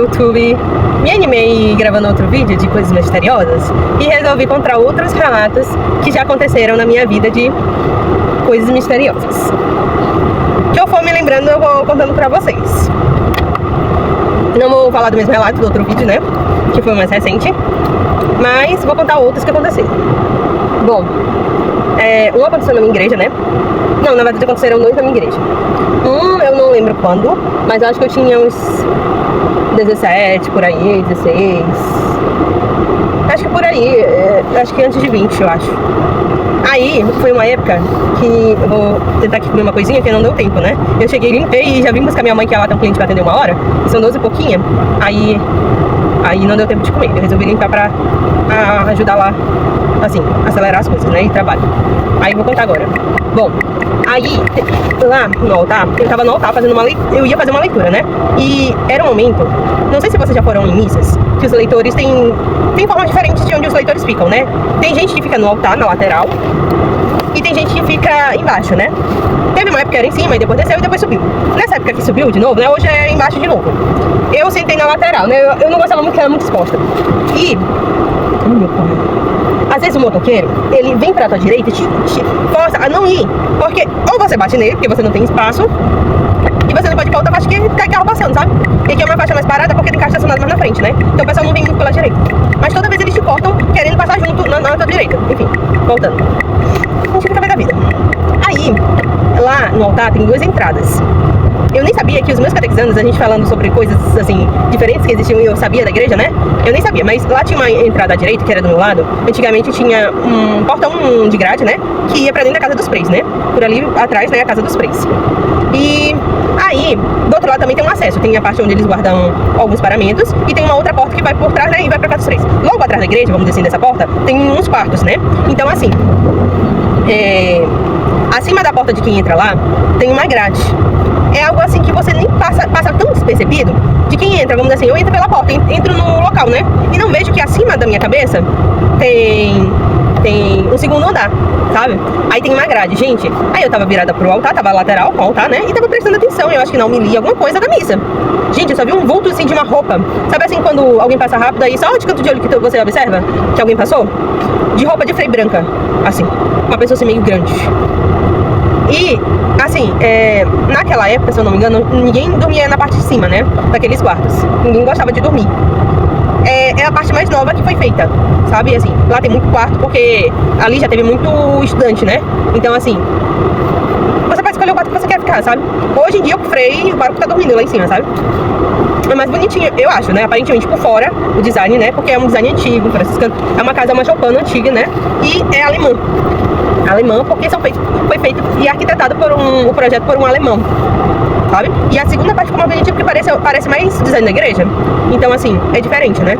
YouTube me animei gravando outro vídeo de coisas misteriosas e resolvi contar outros relatos que já aconteceram na minha vida de coisas misteriosas. Que eu for me lembrando, eu vou contando pra vocês. Não vou falar do mesmo relato do outro vídeo, né? Que foi o mais recente. Mas vou contar outros que aconteceram. Bom, um aconteceu na minha igreja, né? Não, na verdade aconteceram dois na minha igreja. Um eu não lembro quando, mas eu acho que eu tinha uns 17, por aí, 16. Acho que por aí, acho que antes de 20, eu acho. Aí, foi uma época que eu vou tentar aqui comer uma coisinha que não deu tempo, né? Eu cheguei, limpei e já vim buscar minha mãe, que ela tem um cliente pra atender 1 hora. E são 12 e pouquinho. Aí não deu tempo de comer. Eu resolvi limpar pra ajudar lá, assim, acelerar as coisas, né? E trabalho. Aí vou contar agora. Bom, aí, lá no altar, eu tava no altar fazendo eu ia fazer uma leitura, né? E era um momento, não sei se vocês já foram em missas, que os leitores têm formas diferentes de onde os leitores ficam, né? Tem gente que fica no altar, na lateral, e tem gente que fica embaixo, né? Teve uma época que era em cima, e depois desceu e depois subiu. Nessa época que subiu de novo, né? Hoje é embaixo de novo. Eu sentei na lateral, né? Eu não gostava muito, que era muito exposta. E... meu pai... Às vezes o motoqueiro, ele vem pra tua direita e te força a não ir. Porque ou você bate nele, porque você não tem espaço, e você não pode ir pra outra faixa que tem carro passando, sabe? E aqui é uma faixa mais parada porque tem carro estacionado mais na frente, né? Então o pessoal não vem muito pela direita. Mas toda vez eles te cortam querendo passar junto na tua direita. Enfim, voltando. A gente fica bem da vida. Aí, lá no altar tem 2 entradas. Eu nem sabia que os meus catequizandos, a gente falando sobre coisas assim, diferentes que existiam e eu sabia da igreja, né? Eu nem sabia, mas lá tinha uma entrada à direita, que era do meu lado. Antigamente tinha um portão de grade, né? Que ia pra dentro da casa dos preis, né? Por ali atrás, né? A casa dos preis. E aí, do outro lado também tem um acesso. Tem a parte onde eles guardam alguns paramentos. E tem uma outra porta que vai por trás, né? E vai pra casa dos preis. Logo atrás da igreja, vamos dizer assim, dessa porta, tem uns quartos, né? Então assim, acima da porta de quem entra lá, tem uma grade. É algo assim que você nem passa tão despercebido de quem entra, vamos dizer assim, eu entro pela porta, entro no local, né? E não vejo que acima da minha cabeça tem um segundo andar, sabe? Aí tem uma grade, gente. Aí eu tava virada pro altar, tava lateral com o altar, né? E tava prestando atenção, eu acho que na homilia, alguma coisa da missa. Gente, eu só vi um vulto assim de uma roupa. Sabe assim, quando alguém passa rápido aí, só de canto de olho que você observa que alguém passou? De roupa de freio branca, assim. Uma pessoa assim meio grande. E, assim, naquela época, se eu não me engano, ninguém dormia na parte de cima, né? Daqueles quartos. Ninguém gostava de dormir. É a parte mais nova que foi feita, sabe? Assim, lá tem muito quarto, porque ali já teve muito estudante, né? Então, assim, você pode escolher o quarto que você quer ficar, sabe? Hoje em dia, o Frei, o barco tá dormindo lá em cima, sabe? É mais bonitinho, eu acho, né? Aparentemente por fora, o design, né? Porque é um design antigo, é uma casa machopana antiga, né? E é alemã. Alemã, porque foi feito e arquitetado o projeto por um alemão, sabe? E a segunda parte ficou mais bonitinha porque parece mais o design da igreja. Então, assim, é diferente, né?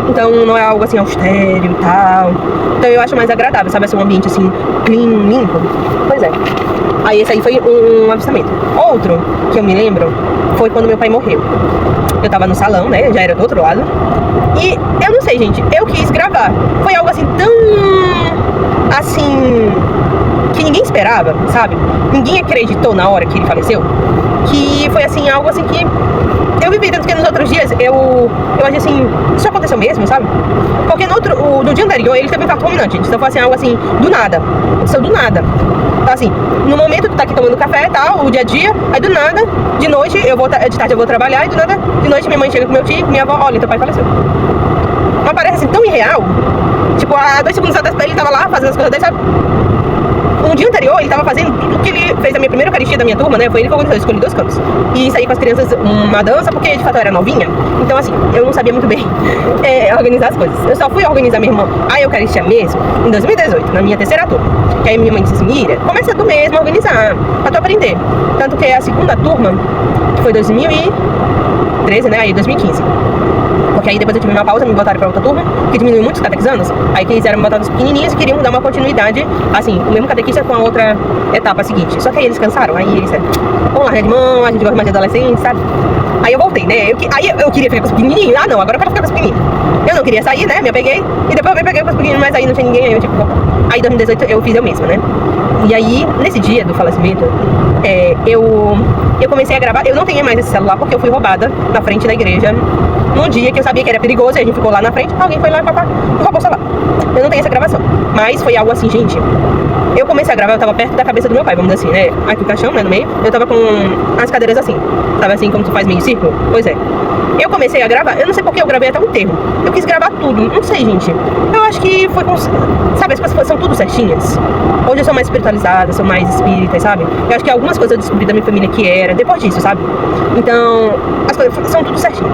Então não é algo assim austero e tal. Então eu acho mais agradável, sabe? Assim, um ambiente assim, clean, limpo. Pois é. Aí esse aí foi um avistamento. Outro que eu me lembro foi quando meu pai morreu. Eu tava no salão, né? Já era do outro lado. E eu não sei, gente, eu quis gravar. Foi algo assim tão... assim... que ninguém esperava, sabe? Ninguém acreditou na hora que ele faleceu. Que foi assim, algo assim que... eu vivi, tanto que nos outros dias eu achei assim, isso aconteceu mesmo, sabe? Porque no dia anterior ele teve um infarto fulminante, gente. Então foi assim, algo assim, do nada. Aconteceu do nada. Então assim, no momento tu tá aqui tomando café e tal, o dia a dia, aí do nada, de noite, de tarde eu vou trabalhar, e do nada, de noite minha mãe chega com meu tio, minha avó, olha, teu pai faleceu. Mas parece assim, tão irreal. Tipo, há 2 segundos atrás ele tava lá fazendo as coisas dele, sabe? No dia anterior, ele tava fazendo tudo que ele fez a minha primeira eucaristia da minha turma, né? Foi ele que organizou, eu escolhi 2 cantos. E saí com as crianças uma dança, porque de fato eu era novinha. Então, assim, eu não sabia muito bem organizar as coisas. Eu só fui organizar minha irmã a eucaristia mesmo em 2018, na minha 3ª turma. Que aí minha mãe disse assim, Mira, começa tu mesmo a organizar, pra tu aprender. Tanto que a segunda turma, que foi 2013, né? Aí 2015. Porque aí depois eu tive uma pausa, me botaram pra outra turma, que diminuiu muito os catequizandos. Aí quiseram me botar os pequenininhos e queriam dar uma continuidade, assim, o mesmo catequista com a outra etapa seguinte. Só que aí eles cansaram, aí eles disseram, vamos largar de mão, a gente gosta mais de adolescente, sabe? Aí eu voltei, né? Aí eu queria ficar com os pequenininhos, não, agora eu quero ficar com os pequenininhos. Eu não queria sair, né? Me apeguei, e depois eu me peguei com os pequenininhos, mas aí não tinha ninguém, aí eu tipo, aí em 2018 eu fiz eu mesma, né? E aí, nesse dia do falecimento, eu comecei a gravar. Eu não tinha mais esse celular porque eu fui roubada na frente da igreja. Num dia que eu sabia que era perigoso, e a gente ficou lá na frente, alguém foi lá e roubou o celular. Eu não tenho essa gravação. Mas foi algo assim, gente. Eu comecei a gravar, eu tava perto da cabeça do meu pai, vamos dizer assim, né? Aqui o caixão, né, no meio. Eu tava com as cadeiras assim. Tava assim, como tu faz meio círculo. Pois é. Eu comecei a gravar, eu não sei porque eu gravei até o enterro. Eu quis gravar tudo, não sei, gente. Eu acho que foi com... Sabe, as coisas são tudo certinhas. Hoje eu sou mais espiritualizada, sou mais espírita, sabe? Eu acho que algumas coisas eu descobri da minha família que era depois disso, sabe? Então, as coisas são tudo certinho.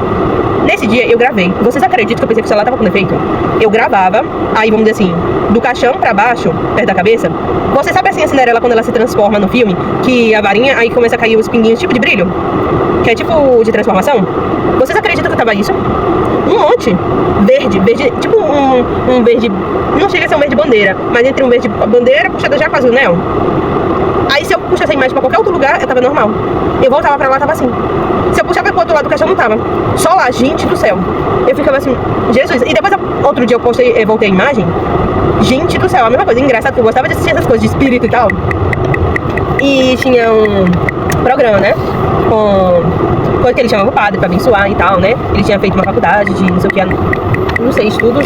Nesse dia eu gravei. Vocês acreditam que eu pensei que o celular tava com defeito? Eu gravava, aí vamos dizer assim, do caixão pra baixo, perto da cabeça. Você sabe assim a Cinderela quando ela se transforma no filme? Que a varinha, aí começa a cair os pinguinhos tipo de brilho? Que é tipo de transformação? Vocês acreditam que eu tava isso? Um monte. Verde, tipo um verde, não chega a ser um verde bandeira, mas entre um verde bandeira puxada já com azul neon. Aí se eu puxasse a imagem pra qualquer outro lugar, eu tava normal. Eu voltava pra lá, tava assim. Se eu puxava pro outro lado do caixão, não tava. Só lá, gente do céu. Eu ficava assim, Jesus. E depois, outro dia eu postei, voltei a imagem. Gente do céu, a mesma coisa. Engraçado que eu gostava de assistir essas coisas de espírito e tal. E tinha um programa, né? Com coisa que ele chamava o padre pra abençoar e tal, né? Ele tinha feito uma faculdade de não sei o que, não sei, estudos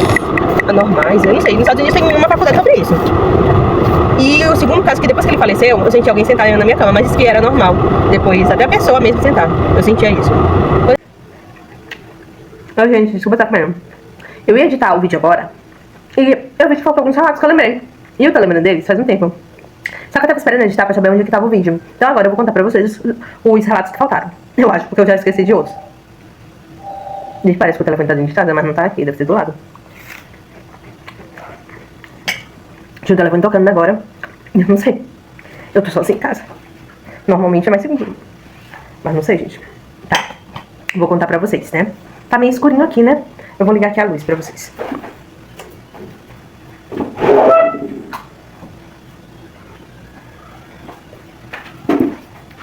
anormais, eu não sei. Nos Estados Unidos tem uma faculdade sobre isso. E o segundo caso, que depois que ele faleceu, eu senti alguém sentar na minha cama, mas isso que era normal. Depois, até a pessoa mesmo sentar. Eu sentia isso. Então, gente, desculpa estar comendo. Eu ia editar o vídeo agora, e eu vi que faltou alguns relatos que eu lembrei. E eu tô lembrando deles faz um tempo. Só que eu tava esperando editar pra saber onde que tava o vídeo. Então agora eu vou contar pra vocês os relatos que faltaram. Eu acho, porque eu já esqueci de outros. Gente, parece que o telefone tá dentro de casa, mas não tá aqui, deve ser do lado. Tinha o telefone tocando agora. Eu não sei. Eu tô sozinha em casa. Normalmente é mais seguro. Mas não sei, gente. Tá. Vou contar pra vocês, né? Tá meio escurinho aqui, né? Eu vou ligar aqui a luz pra vocês.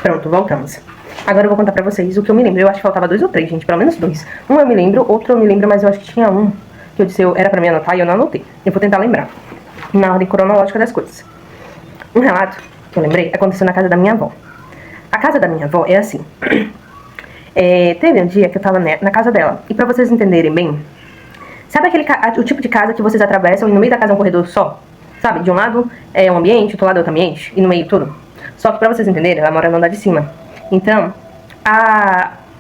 Pronto, voltamos. Agora eu vou contar pra vocês o que eu me lembro. Eu acho que faltava 2 ou 3, gente. Pelo menos 2. Um eu me lembro, outro eu me lembro, mas eu acho que tinha um que eu disse era pra me anotar e eu não anotei. Eu vou tentar lembrar na ordem cronológica das coisas. Um relato que eu lembrei aconteceu na casa da minha avó. A casa da minha avó é assim. Teve um dia que eu tava na casa dela. E pra vocês entenderem bem, sabe o tipo de casa que vocês atravessam e no meio da casa é um corredor só? Sabe? De um lado é um ambiente, do outro lado é outro ambiente, e no meio tudo. Só que pra vocês entenderem, ela mora no andar de cima. Então,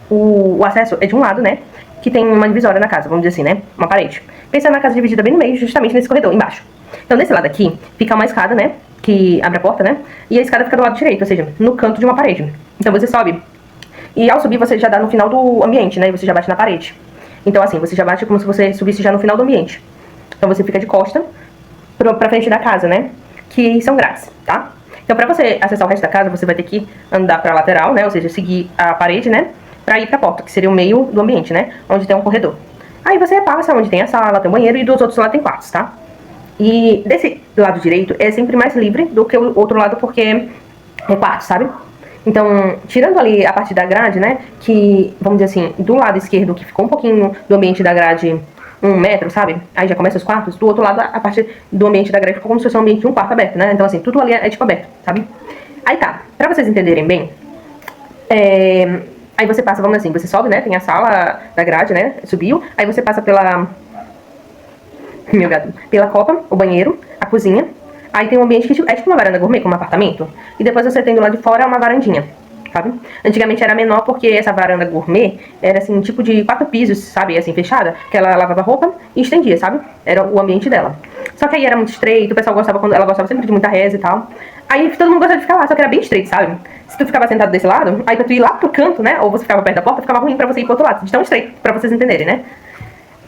o acesso é de um lado, né? Que tem uma divisória na casa, vamos dizer assim, né? Uma parede. Pensa na casa dividida bem no meio, justamente nesse corredor, embaixo. Então, desse lado aqui, fica uma escada, né? Que abre a porta, né? E a escada fica do lado direito, ou seja, no canto de uma parede. Então, você sobe. E ao subir, você já dá no final do ambiente, né? E você já bate na parede. Então, assim, você já bate como se você subisse já no final do ambiente. Então, você fica de costa pra frente da casa, né? Que são grades, tá? Então, pra você acessar o resto da casa, você vai ter que andar pra lateral, né? Ou seja, seguir a parede, né? Pra ir pra porta, que seria o meio do ambiente, né? Onde tem um corredor. Aí você passa onde tem a sala, tem o banheiro, e dos outros lados tem quartos, tá? E desse lado direito é sempre mais livre do que o outro lado, porque é quarto, sabe? Então, tirando ali a parte da grade, né? Que, vamos dizer assim, do lado esquerdo, que ficou um pouquinho do ambiente da grade 1 metro, sabe? Aí já começa os quartos. Do outro lado, a parte do ambiente da grade ficou como se fosse um ambiente de um quarto aberto, né? Então, assim, tudo ali é tipo aberto, sabe? Aí tá, pra vocês entenderem bem, aí você passa, vamos assim, você sobe, né? Tem a sala da grade, né? Subiu. Aí você passa pela... Meu gato. Pela copa, o banheiro, a cozinha. Aí tem um ambiente que é tipo uma varanda gourmet, como um apartamento. E depois você tem do lado de fora uma varandinha, sabe? Antigamente era menor porque essa varanda gourmet era assim, tipo de 4 pisos, sabe? Assim, fechada. Que ela lavava roupa e estendia, sabe? Era o ambiente dela. Só que aí era muito estreito, o pessoal gostava ela gostava sempre de muita reza e tal. Aí todo mundo gostava de ficar lá, só que era bem estreito, sabe? Se tu ficava sentado desse lado, aí pra tu ir lá pro canto, né? Ou você ficava perto da porta, ficava ruim pra você ir pro outro lado. De tão estreito, pra vocês entenderem, né?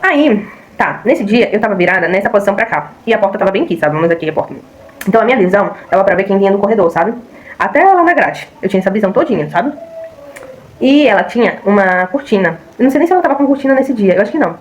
Aí, tá, nesse dia eu tava virada nessa posição pra cá. E a porta tava bem aqui, sabe? Vamos aqui a porta. Então a minha visão dava pra ver quem vinha no corredor, sabe? Até lá na grade. Eu tinha essa visão todinha, sabe? E ela tinha uma cortina. Eu não sei nem se ela tava com cortina nesse dia, eu acho que não.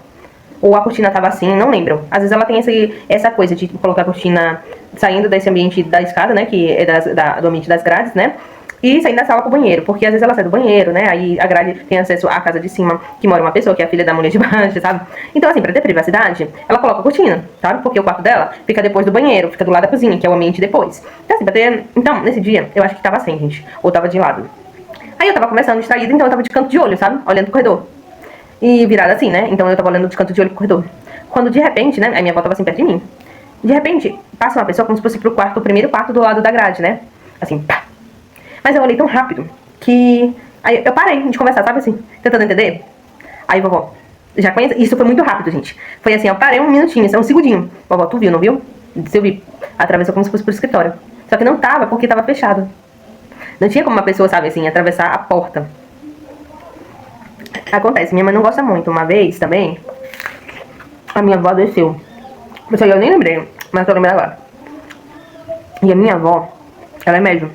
Ou a cortina tava assim, não lembro. Às vezes ela tem essa coisa de colocar a cortina saindo desse ambiente da escada, né? Que é do ambiente das grades, né? e sair da sala pro banheiro, porque às vezes ela sai do banheiro, né? Aí a grade tem acesso à casa de cima, que mora uma pessoa, que é a filha da mulher de baixo, sabe? Então, assim, pra ter privacidade, ela coloca a cortina, sabe? Porque o quarto dela fica depois do banheiro, fica do lado da cozinha, que é o ambiente depois. Então, assim, pra ter... Então, nesse dia, eu acho que tava assim, gente. Ou tava de lado. Aí eu tava começando distraída, então eu tava de canto de olho, sabe? Olhando pro corredor. E virada assim, né? Então eu tava olhando de canto de olho pro corredor. Quando de repente, né? A minha avó tava assim perto de mim. De repente, passa uma pessoa como se fosse pro quarto, o primeiro quarto do lado da grade, né? Assim, pá. Mas eu olhei tão rápido que... Aí eu parei de conversar, sabe assim? Tentando entender. Aí, vovó, já conhece? Isso foi muito rápido, gente. Foi assim, eu parei um minutinho, assim, um segundinho. Vovó, tu viu, não viu? Se eu vi. Atravessou como se fosse pro escritório. Só que não tava, porque tava fechado. Não tinha como uma pessoa, sabe assim, atravessar a porta. Acontece, minha mãe não gosta muito. Uma vez também, a minha avó desceu. Isso aí eu nem lembrei, mas tô lembrando agora. E a minha avó, ela é médium.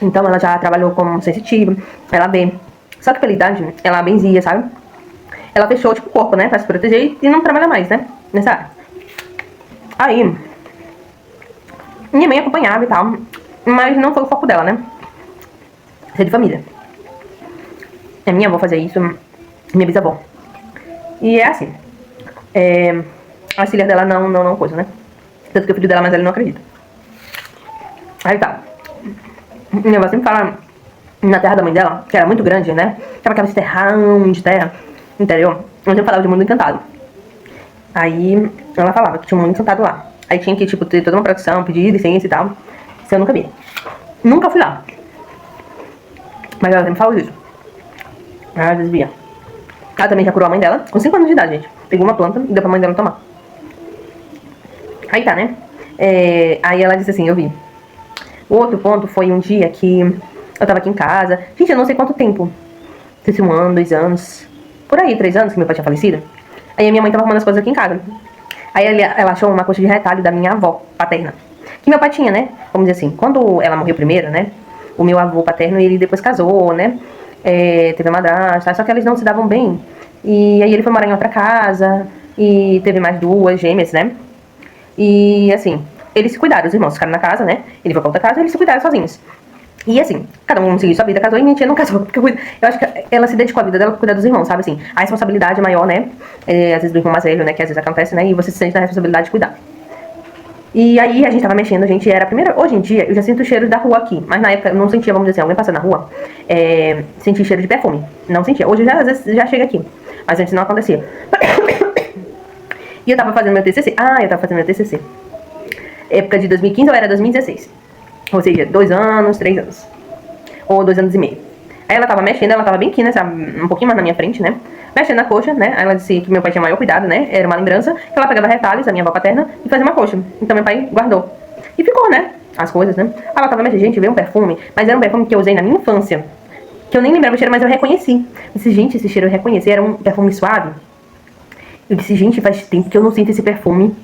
Então ela já trabalhou como sensitiva, ela vê. Só que pela idade, ela benzia, sabe? Ela fechou, tipo, o corpo, né? Pra se proteger e não trabalha mais, né? Nessa área. Aí, minha mãe acompanhava e tal. Mas não foi o foco dela, né? Isso é de família. A minha avó fazia isso, minha bisavó. E é assim. As filhas dela não coisa, né? Tanto que o filho dela, mas ele não acredita. Aí tá. Minha avó sempre fala na terra da mãe dela, que era muito grande, né? Tava aquela terrão de terra, interior. Eu sempre falava de mundo encantado. Aí ela falava que tinha um mundo encantado lá. Aí tinha que, tipo, ter toda uma produção, pedir licença e tal. Isso eu nunca vi. Nunca fui lá. Mas ela sempre falou isso. Ela desvia. Ela também já curou a mãe dela, com 5 anos de idade, gente. Pegou uma planta e deu pra mãe dela tomar. Aí tá, né? Aí ela disse assim, eu vi. O outro ponto foi um dia que eu tava aqui em casa. Gente, eu não sei quanto tempo. Não sei se 1 ano, 2 anos. Por aí, 3 anos que meu pai tinha falecido. Aí a minha mãe tava arrumando as coisas aqui em casa. Aí ela achou uma coxa de retalho da minha avó paterna. Que meu pai tinha, né? Vamos dizer assim, quando ela morreu primeiro, né? O meu avô paterno, ele depois casou, né? Teve a madrasta, só que eles não se davam bem. E aí ele foi morar em outra casa. E teve mais 2 gêmeas, né? E assim, eles se cuidaram, os irmãos ficaram na casa, né? Ele foi pra outra casa e eles se cuidaram sozinhos. E assim, cada um seguiu sua vida, casou e minha tia não casou. Porque eu acho que ela se dedicou à vida dela pra cuidar dos irmãos, sabe assim? A responsabilidade é maior, né? Às vezes do irmão mais velho, né? Que às vezes acontece, né? E você se sente na responsabilidade de cuidar. E aí a gente tava mexendo, a gente era... Primeiro, hoje em dia, eu já sinto o cheiro da rua aqui. Mas na época eu não sentia, vamos dizer assim, alguém passando na rua, sentia cheiro de perfume. Não sentia. Hoje às vezes já chega aqui. Mas antes não acontecia. E eu tava fazendo meu TCC. Eu tava fazendo meu TCC. Época de 2015 ou era 2016? Ou seja, 2 anos, 3 anos. Ou 2 anos e meio. Aí ela tava mexendo, ela tava bem aqui, né? Um pouquinho mais na minha frente, né? Mexendo na coxa, né? Aí ela disse que meu pai tinha maior cuidado, né? Era uma lembrança. Que ela pegava retalhos, a minha avó paterna, e fazia uma coxa. Então meu pai guardou. E ficou, né? As coisas, né? Aí ela tava mexendo, gente, veio um perfume. Mas era um perfume que eu usei na minha infância. Que eu nem lembrava o cheiro, mas eu reconheci. Eu disse, gente, esse cheiro eu reconheci. Era um perfume suave. Eu disse, gente, faz tempo que eu não sinto esse perfume.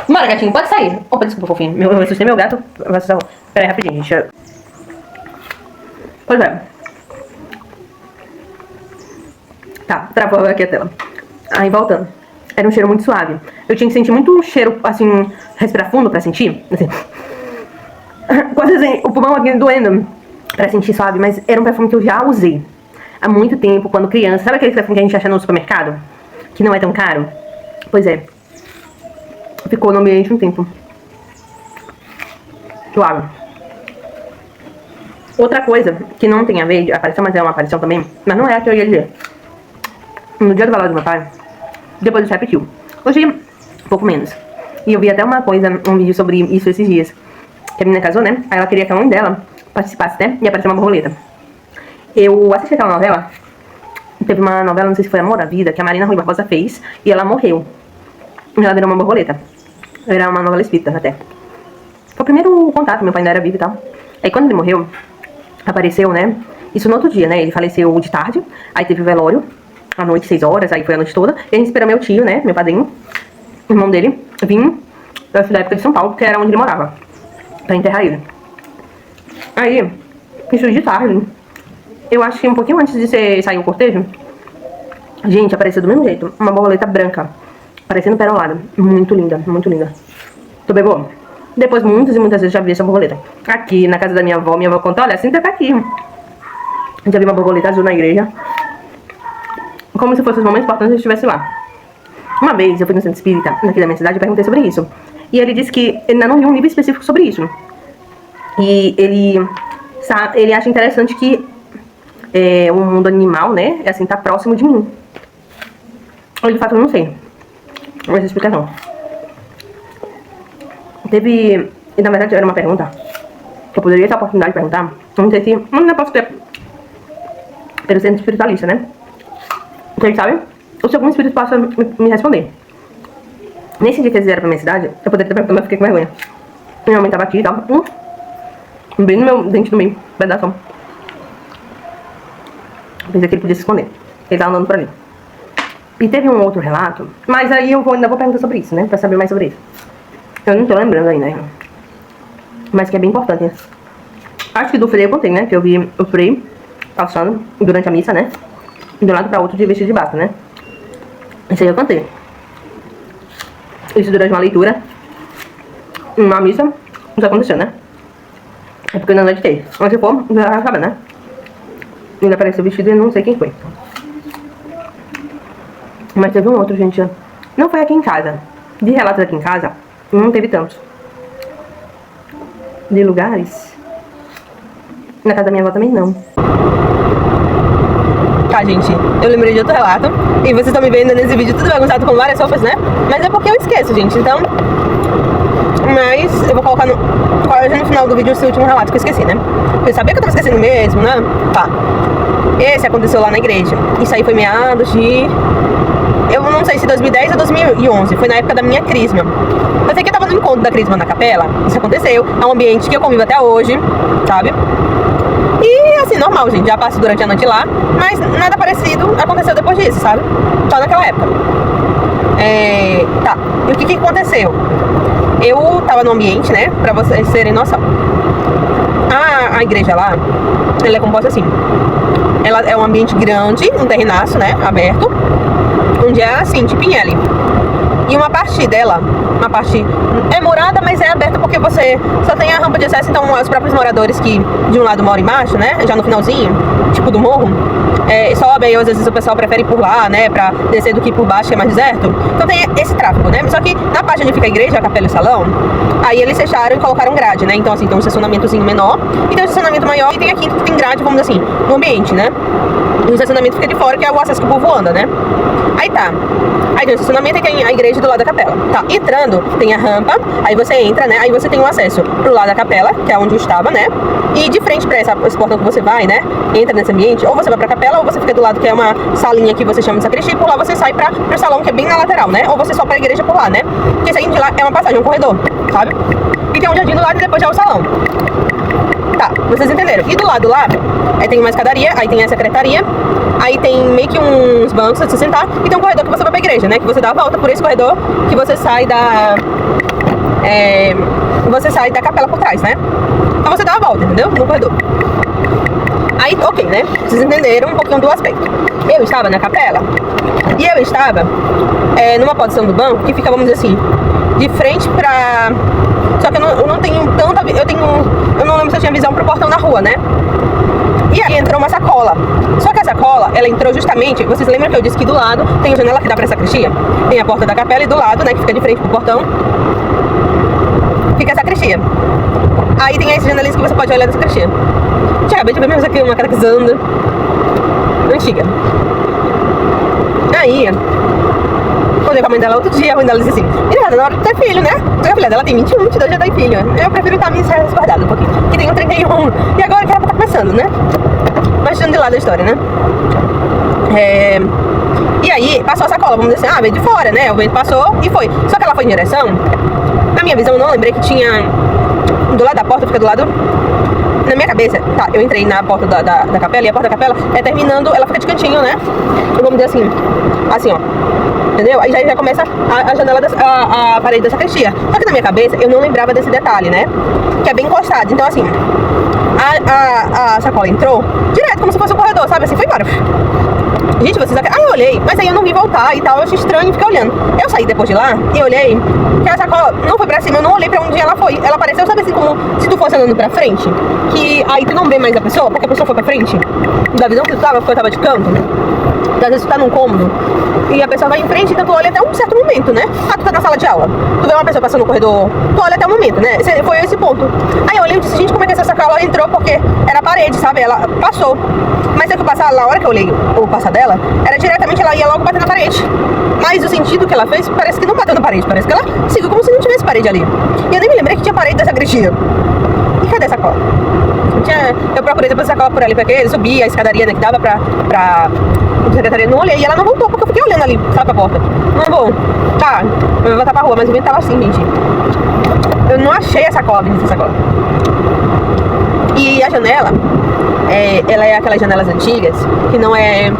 Bora, gatinho, pode sair. Opa, desculpa, fofinho. Eu assustei meu gato. Pera aí, rapidinho, gente. Pois é. Tá, travou aqui a tela. Aí, voltando. Era um cheiro muito suave. Eu tinha que sentir muito cheiro, assim, respirar fundo pra sentir. Assim. Quase assim, o pulmão aqui doendo pra sentir suave, mas era um perfume que eu já usei há muito tempo, quando criança. Sabe aquele perfume que a gente acha no supermercado? Que não é tão caro? Pois é. Ficou no ambiente um tempo. Suave. Outra coisa que não tem a ver, aparição, mas é uma aparição também, mas não é a que eu ia dizer. No dia do velório do meu pai, depois isso repetiu. Hoje, um pouco menos. E eu vi até uma coisa, um vídeo sobre isso esses dias. Que a menina casou, né? Aí ela queria que a mãe dela participasse, né? E apareceu uma borboleta. Eu assisti aquela novela. Teve uma novela, não sei se foi Amor à Vida, que a Marina Rui Barbosa fez. E ela morreu. E ela virou uma borboleta. Era uma novela espírita até. Foi o primeiro contato, meu pai ainda era vivo e tal. Aí quando ele morreu, apareceu, né? Isso no outro dia, né? Ele faleceu de tarde. Aí teve o velório, à noite, 6 horas. Aí foi a noite toda. E a gente esperou meu tio, né? Meu padrinho, irmão dele, vir da época de São Paulo, que era onde ele morava, pra enterrar ele. Aí, isso de tarde. Eu acho que um pouquinho antes de sair o cortejo, gente, apareceu do mesmo jeito. Uma borboleta branca, parecendo perolada. Muito linda, muito linda. Tu pegou? Depois, muitas e muitas vezes, já vi essa borboleta. Aqui, na casa da minha avó conta, olha, a Cíntia tá aqui. Já vi uma borboleta azul na igreja. Como se fosse os momentos importantes que eu estivesse lá. Uma vez, eu fui no centro espírita, aqui da minha cidade, e perguntei sobre isso. E ele disse que ele ainda não viu um livro específico sobre isso. E ele acha interessante que o mundo animal, né, assim, tá próximo de mim. Eu, de fato, eu não sei essa explicação. E na verdade era uma pergunta que eu poderia ter a oportunidade de perguntar. Não sei se, não posso ter pelo centro espiritualista, né? Vocês sabem? Ou se algum espírito possa me responder. Nesse dia que eles vieram pra minha cidade, eu poderia ter perguntado, mas eu fiquei com vergonha. Minha mãe tava aqui e tal. Bem no meu dente do meio, pedaço. Pensei que ele podia se esconder. Ele tava andando por ali. E teve um outro relato, mas aí eu ainda vou perguntar sobre isso, né? Pra saber mais sobre isso. Eu não tô lembrando ainda. Mas que é bem importante. Acho que do Frei eu contei, né? Que eu vi o Frei passando durante a missa, né? De um lado pra outro de vestido de bata, né? Isso aí eu contei. Isso durante uma leitura. Uma missa. Isso aconteceu, né? É porque eu não editei. Mas se for, já sabe, né? Ele apareceu vestido e eu não sei quem foi. Mas teve um outro, gente. Não foi aqui em casa. De relatos aqui em casa, não teve tantos. De lugares. Na casa da minha avó também não. Tá, gente, eu lembrei de outro relato. E vocês estão me vendo nesse vídeo tudo bagunçado com várias roupas, né? Mas é porque eu esqueço, gente, então... Mas eu vou colocar no final do vídeo esse último relato que eu esqueci, né? Porque eu sabia que eu tava esquecendo mesmo, né? Tá. Esse aconteceu lá na igreja. Isso aí foi meados de... Eu não sei se 2010 ou 2011. Foi na época da minha crisma. Eu sei que eu tava no encontro da crisma na capela. Isso aconteceu. É um ambiente que eu convivo até hoje, sabe? E assim, normal, gente. Já passo durante a noite lá. Mas nada parecido aconteceu depois disso, sabe? Só naquela época. Tá. E o que aconteceu? Eu tava no ambiente, né? Pra vocês terem noção. A igreja lá, ela é composta assim. Ela é um ambiente grande, um terrenaço, né? Aberto. Onde é assim, tipo em L. E uma parte dela, uma parte é murada, mas é aberta porque você só tem a rampa de acesso. Então os próprios moradores que de um lado moram embaixo, né, já no finalzinho, tipo do morro, sobe aí, às vezes o pessoal prefere ir por lá, né, pra descer do que ir por baixo, que é mais deserto. Então tem esse tráfego, né, só que na parte onde fica a igreja, a capela e o salão, aí eles fecharam e colocaram grade, né. Então assim, tem um estacionamentozinho menor e tem um estacionamento maior e tem aqui que tem grade, vamos dizer assim, no ambiente, né. E o estacionamento fica de fora, que é o acesso que o povo anda, né. Aí tá. Aí tem o estacionamento e tem a igreja do lado da capela. Tá, entrando, tem a rampa, aí você entra, né? Aí você tem o acesso pro lado da capela, que é onde eu estava, né? E de frente pra esse portão que você vai, né? Entra nesse ambiente, ou você vai pra capela, ou você fica do lado que é uma salinha que você chama de sacristia, e por lá você sai pro salão, que é bem na lateral, né? Ou você só pra igreja por lá, né? Porque esse aí de lá é uma passagem, um corredor, sabe? E tem um jardim do lado e depois já é o salão. Tá, vocês entenderam. E do lado lá, tem uma escadaria, aí tem a secretaria, aí tem meio que uns bancos pra você sentar, e tem um corredor que você vai pra igreja, né? Que você dá a volta por esse corredor, que você sai da capela por trás, né? Então você dá a volta, entendeu? No corredor. Aí, ok, né? Vocês entenderam um pouquinho do aspecto. Eu estava na capela, e eu estava numa posição do banco, que fica, vamos dizer assim, de frente pra... Só que eu não tenho tanta... Eu não lembro se eu tinha visão pro portão na rua, né? E aí entrou uma sacola. Só que a sacola, ela entrou justamente... Vocês lembram que eu disse que do lado tem a janela que dá pra sacristia? Tem a porta da capela e do lado, né, que fica de frente pro portão, fica a sacristia. Aí tem as janelinhas que você pode olhar da sacristia. Tinha acabei de ver mesmo aqui uma catequizando antiga. Aí... Falei com a mãe dela outro dia, a mãe dela disse assim: Miranda, na hora de ter filho, né? A filha dela tem 21, 22, já tem filho. Eu prefiro estar me resguardada um pouquinho, que tenho 31. E agora que ela tá começando, né? Mas deixando de lado a história, né? E aí, passou a sacola, vamos dizer assim, veio de fora, né? O vento passou e foi. Só que ela foi em direção. Na minha visão, eu não lembrei que tinha... Do lado da porta, fica do lado... Na minha cabeça, tá, eu entrei na porta da capela, e a porta da capela terminando, ela fica de cantinho, né? Vamos dizer assim, ó. Entendeu? Aí já começa a janela, a parede da sacristia. Só que na minha cabeça, eu não lembrava desse detalhe, né? Que é bem encostado. Então, assim, a sacola entrou direto, como se fosse um corredor, sabe? Assim, foi embora. Gente, vocês... Aí eu olhei, mas aí eu não vi voltar e tal, eu achei estranho e fiquei olhando. Eu saí depois de lá e olhei que a sacola não foi pra cima, eu não olhei pra onde ela foi. Ela apareceu, sabe assim, como se tu fosse andando pra frente, que aí tu não vê mais a pessoa, porque a pessoa foi pra frente, da visão que tu tava, porque eu tava de canto. Às vezes tu tá num cômodo e a pessoa vai em frente, então tu olha até um certo momento, né? Ah, tu tá na sala de aula, tu vê uma pessoa passando no corredor, tu olha até o momento, né? Foi esse ponto. Aí eu olhei e disse, gente, como é que essa sacola entrou? Porque era a parede, sabe? Ela passou. Mas se eu passar, na hora que eu olhei o passar dela, era diretamente, ela ia logo bater na parede. Mas o sentido que ela fez, parece que não bateu na parede, parece que ela seguiu como se não tivesse parede ali. E eu nem me lembrei que tinha parede dessa gretinha. E cadê a sacola? Eu procurei depois a sacola por ali, porque subi a escadaria, né, que dava pra secretaria, não olhei, e ela não voltou, porque eu fiquei olhando ali, sabe, pra porta. Não vou. Tá, eu vou voltar pra rua, mas o vento tava assim, gente. Eu não achei a sacola, Vinícius, a sacola. E a janela, ela é aquelas janelas antigas, que não é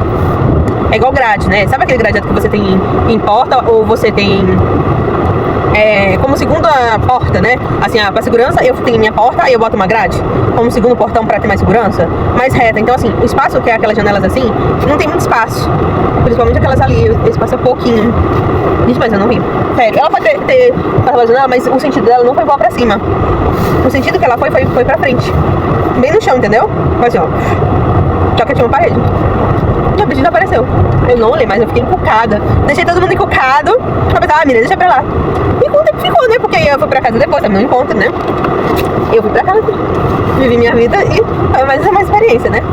igual grade, né? Sabe aquele gradeado que você tem em porta, ou você tem como segunda porta, né? Assim, pra segurança, eu tenho minha porta, aí eu boto uma grade como segundo portão pra ter mais segurança, mais reta. Então, assim, o espaço que é aquelas janelas assim, não tem muito espaço. Principalmente aquelas ali, o espaço é pouquinho. Gente, mas eu não vi. Sério, ela pode ter passado a janela, mas o sentido dela não foi igual pra cima. O sentido que ela foi pra frente. Bem no chão, entendeu? Foi assim, ó. Só que tinha uma parede. E a bicha apareceu. Eu não olhei, mas eu fiquei encucada. Deixei todo mundo encucado. Eu pensei, menina, deixa pra lá. E com o tempo ficou, né? Porque eu fui pra casa depois, também não encontro, né? Eu fui pra casa, vivi minha vida e foi mais uma experiência, né?